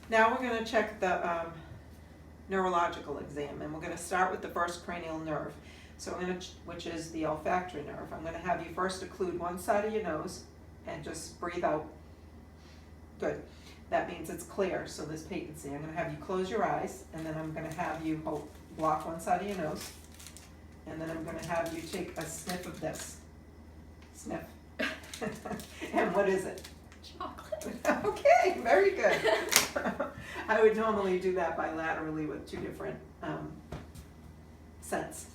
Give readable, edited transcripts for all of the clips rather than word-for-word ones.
Now we're going to check the neurological exam, and we're going to start with the first cranial nerve. So I'm going to, which is the olfactory nerve. I'm going to have you first occlude one side of your nose and just breathe out. Good. That means it's clear, so there's patency. I'm going to have you close your eyes, and then I'm going to have you block one side of your nose, and then I'm going to have you take a sniff of this. Sniff. And what is it? Chocolate. Okay, very good. I would normally do that bilaterally with two different scents.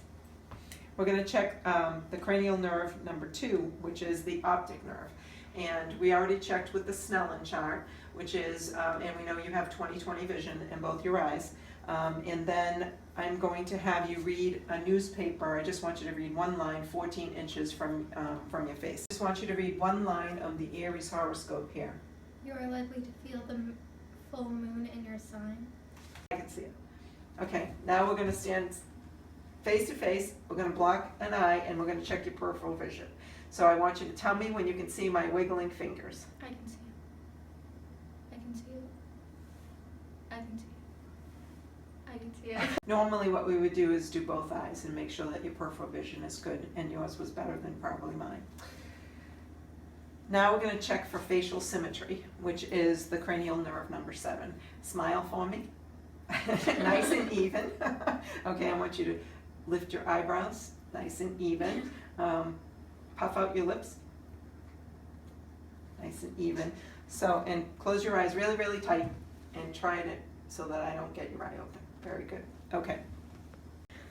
We're going to check the cranial nerve number 2, which is the optic nerve. And we already checked with the Snellen chart, which is, and we know you have 20/20 vision in both your eyes. And then I'm going to have you read a newspaper. I just want you to read one line 14 inches from your face. I just want you to read one line of the Aries horoscope here. You are likely to feel the full moon in your sign. I can see it. Okay, now we're going to stand face to face. We're going to block an eye, and we're going to check your peripheral vision. So I want you to tell me when you can see my wiggling fingers. I can see it. I can see it. I can see it. I can see it. Normally what we would do is do both eyes and make sure that your peripheral vision is good, and yours was better than probably mine. Now we're going to check for facial symmetry, which is the cranial nerve number 7. Smile for me. Nice and even. Okay, I want you to lift your eyebrows, nice and even. Puff out your lips, nice and even. So, and close your eyes really, really tight, and try it so that I don't get your eye open. Very good. Okay.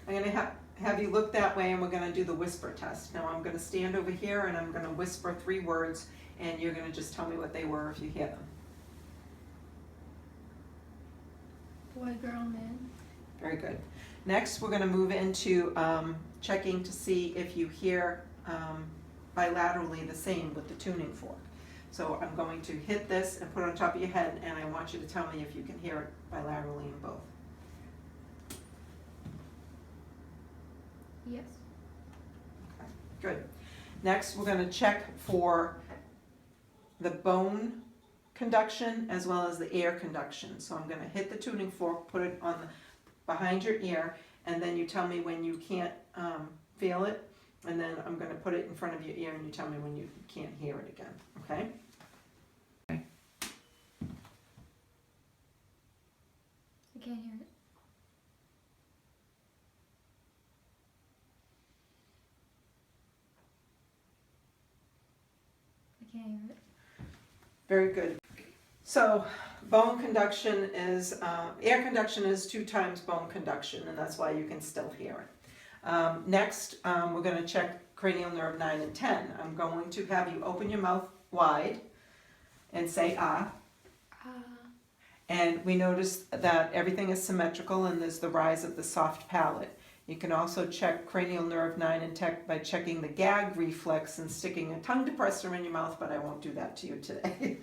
I'm going to have you look that way, and we're going to do the whisper test. Now I'm going to stand over here, and I'm going to whisper 3 words, and you're going to just tell me what they were if you hear them. Boy, girl, man. Very good. Next, we're going to move into checking to see if you hear bilaterally the same with the tuning fork. So I'm going to hit this and put it on top of your head, and I want you to tell me if you can hear it bilaterally in both. Yes. Okay, good. Next, we're going to check for the bone conduction as well as the air conduction. So I'm going to hit the tuning fork, put it on behind your ear, and then you tell me when you can't feel it, and then I'm going to put it in front of your ear, and you tell me when you can't hear it again. Okay? I can't hear it. I can't hear it. Very good. So bone conduction is, air conduction is 2 times bone conduction, and that's why you can still hear it. Next, we're going to check cranial nerve 9 and 10. I'm going to have you open your mouth wide and say ah. And we notice that everything is symmetrical, and there's the rise of the soft palate. You can also check cranial nerve 9 and 10 by checking the gag reflex and sticking a tongue depressor in your mouth, but I won't do that to you today.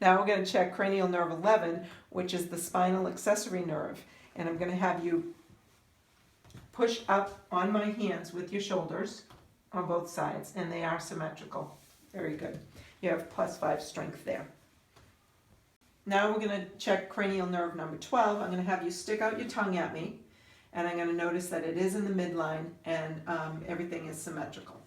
Now we're going to check cranial nerve 11, which is the spinal accessory nerve. And I'm going to have you push up on my hands with your shoulders on both sides, and they are symmetrical. Very good. You have +5 strength there. Now we're going to check cranial nerve number 12. I'm going to have you stick out your tongue at me, and I'm going to notice that it is in the midline, and everything is symmetrical.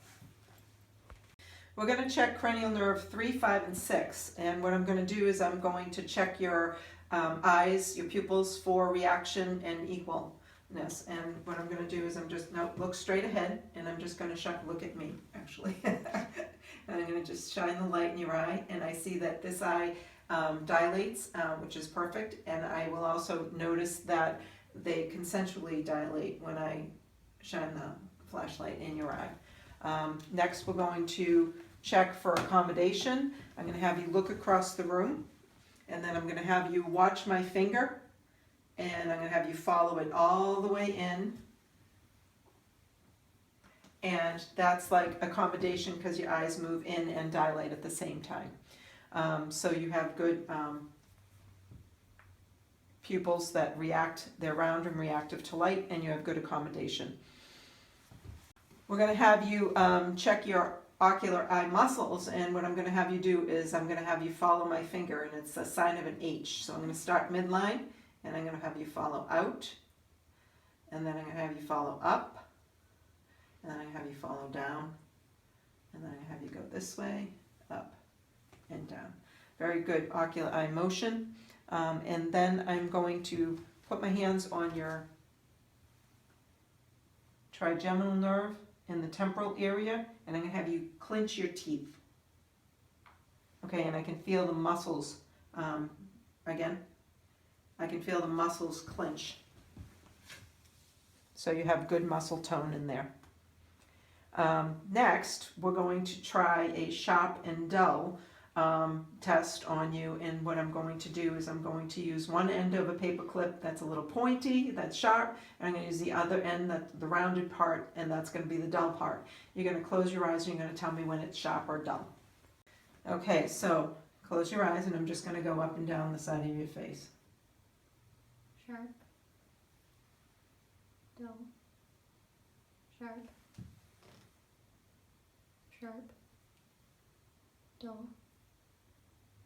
We're going to check cranial nerve 3, 5, and 6, and what I'm going to do is I'm going to check your eyes, your pupils for reaction and equalness. And what I'm going to do is I'm just, now look straight ahead, and I'm just going to look at me, actually. And I'm going to just shine the light in your eye, and I see that this eye dilates, which is perfect, and I will also notice that they consensually dilate when I shine the flashlight in your eye. Next, we're going to check for accommodation. I'm going to have you look across the room, and then I'm going to have you watch my finger, and I'm going to have you follow it all the way in. And that's like accommodation because your eyes move in and dilate at the same time. So you have good pupils that react, they're round and reactive to light, and you have good accommodation. We're going to have you check your ocular eye muscles, and what I'm gonna have you do is I'm gonna have you follow my finger, and it's a sign of an H. So I'm gonna start midline, and I'm gonna have you follow out, and then I'm gonna have you follow up, and then I'm gonna have you follow down, and then I'm gonna have you go this way, up, and down. Very good ocular eye motion. And then I'm going to put my hands on your trigeminal nerve in the temporal area, and I'm going to have you clench your teeth. Okay, and I can feel the muscles, again, I can feel the muscles clench. So you have good muscle tone in there. Next, we're going to try a sharp and dull test on you, and what I'm going to do is I'm going to use one end of a paper clip that's a little pointy, that's sharp, and I'm going to use the other end, the rounded part, and that's going to be the dull part. You're going to close your eyes and you're going to tell me when it's sharp or dull. Okay, so close your eyes and I'm just going to go up and down the side of your face. Sharp. Dull. Sharp. Sharp. Dull.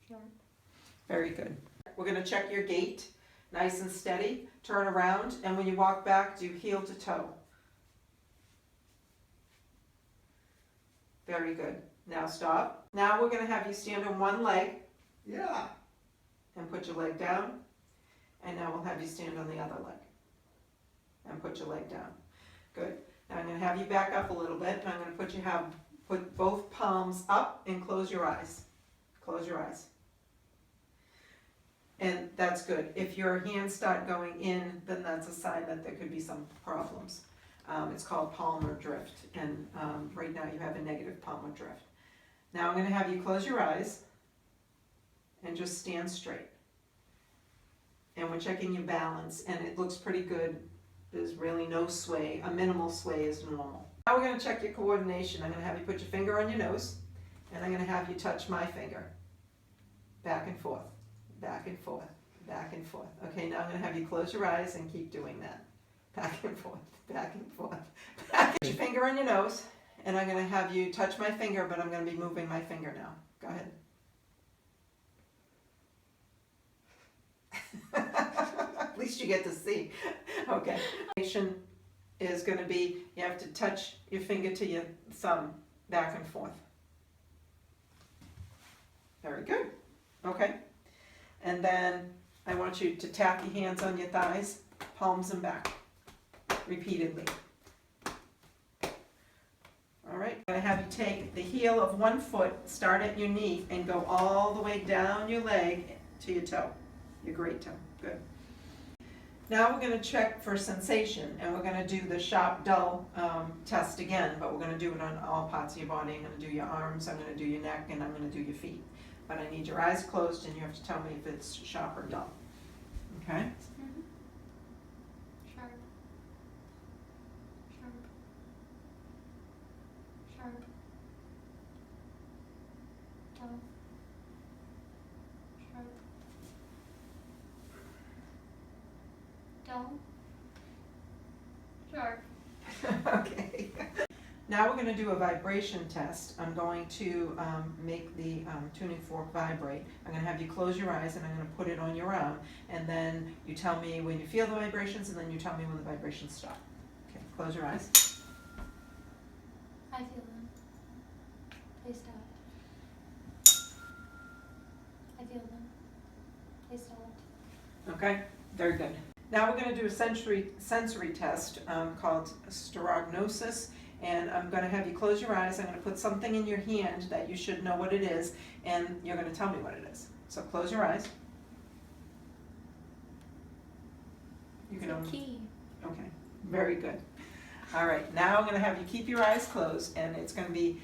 Sharp. Very good. We're going to check your gait, nice and steady. Turn around, and when you walk back, do heel to toe. Very good. Now stop. Now we're going to have you stand on one leg. Yeah. And put your leg down. And now we'll have you stand on the other leg. And put your leg down. Good. Now I'm going to have you back up a little bit, and I'm going to put both palms up and close your eyes. Close your eyes. And that's good. If your hands start going in, then that's a sign that there could be some problems. It's called palmar drift, and right now you have a negative palmar drift. Now I'm going to have you close your eyes and just stand straight. And we're checking your balance, and it looks pretty good. There's really no sway. A minimal sway is normal. Now we're going to check your coordination. I'm going to have you put your finger on your nose, and I'm going to have you touch my finger. Back and forth, back and forth, back and forth. Okay, now I'm going to have you close your eyes and keep doing that. Back and forth, back and forth. Put your finger on your nose, and I'm going to have you touch my finger, but I'm going to be moving my finger now. Go ahead. At least you get to see. Okay. Is going to be, you have to touch your finger to your thumb, back and forth. Very good. Okay. And then I want you to tap your hands on your thighs, palms and back, repeatedly. All right. I'm going to have you take the heel of one foot, start at your knee, and go all the way down your leg to your toe, your great toe. Good. Now we're going to check for sensation, and we're going to do the sharp dull test again, but we're going to do it on all parts of your body. I'm going to do your arms, I'm going to do your neck, and I'm going to do your feet. But I need your eyes closed, and you have to tell me if it's sharp or dull. Okay? Mm-hmm. Sharp. Sharp. Sharp. Dull. Sharp. Dull. Sharp. Okay. Now we're going to do a vibration test. I'm going to make the tuning fork vibrate. I'm going to have you close your eyes, and I'm going to put it on your arm, and then you tell me when you feel the vibrations, and then you tell me when the vibrations stop. Okay, close your eyes. I feel them. They stopped. I feel them. They stopped. Okay, very good. Now we're going to do a sensory test called strognosis, and I'm going to have you close your eyes. I'm going to put something in your hand that you should know what it is, and you're going to tell me what it is. So close your eyes. You can It's a key. Okay, very good. All right, now I'm going to have you keep your eyes closed, and it's going to be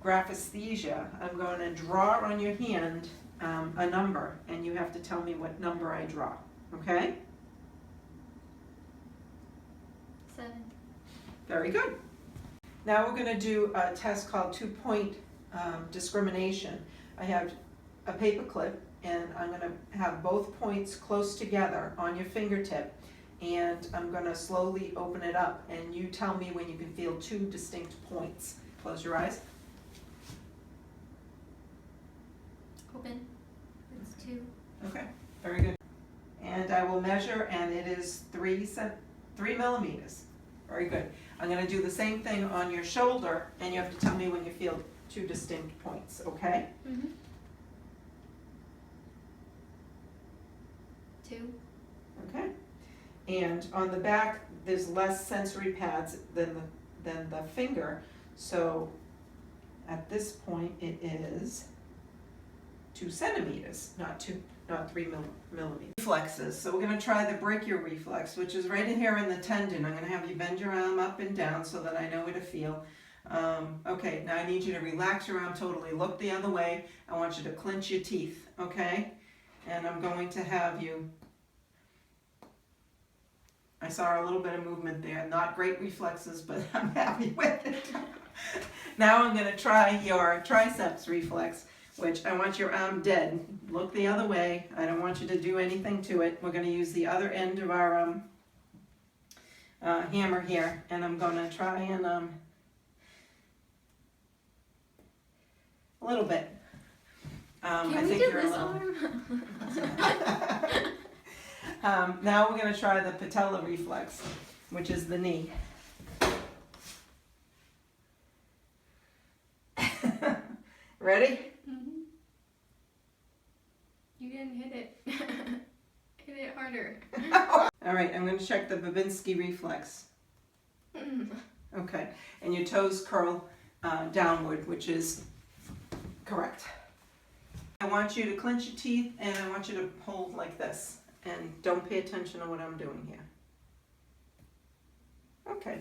graphesthesia. I'm going to draw on your hand a number, and you have to tell me what number I draw. Okay? 7. Very good. Now we're going to do a test called 2-point discrimination. I have a paper clip, and I'm going to have both points close together on your fingertip, and I'm going to slowly open it up, and you tell me when you can feel 2 distinct points. Close your eyes. Open. It's 2. Okay, very good. And I will measure, and it is 3 millimeters. Very good. I'm gonna do the same thing on your shoulder, and you have to tell me when you feel 2 distinct points, okay? Mm-hmm. 2. Okay. And on the back, there's less sensory pads than the finger, so at this point it is 2 centimeters, not 3 millimeters. Reflexes. So we're going to try the brachial reflex, which is right in here in the tendon. I'm going to have you bend your arm up and down so that I know where to feel. Okay, now I need you to relax your arm totally. Look the other way. I want you to clench your teeth, okay? And I'm going to have you, I saw a little bit of movement there. Not great reflexes, but I'm happy with it. Now I'm going to try your triceps reflex, which I want your arm dead. Look the other way. I don't want you to do anything to it. We're going to use the other end of our hammer here, and I'm going to try and a little bit. Can I we think do you're this a little. arm? Now we're going to try the patella reflex, which is the knee. Ready? Mm-hmm. You didn't hit it. Hit it harder. All right, I'm going to check the Babinski reflex. Okay, and your toes curl downward, which is correct. I want you to clench your teeth, and I want you to hold like this, and don't pay attention to what I'm doing here. Okay,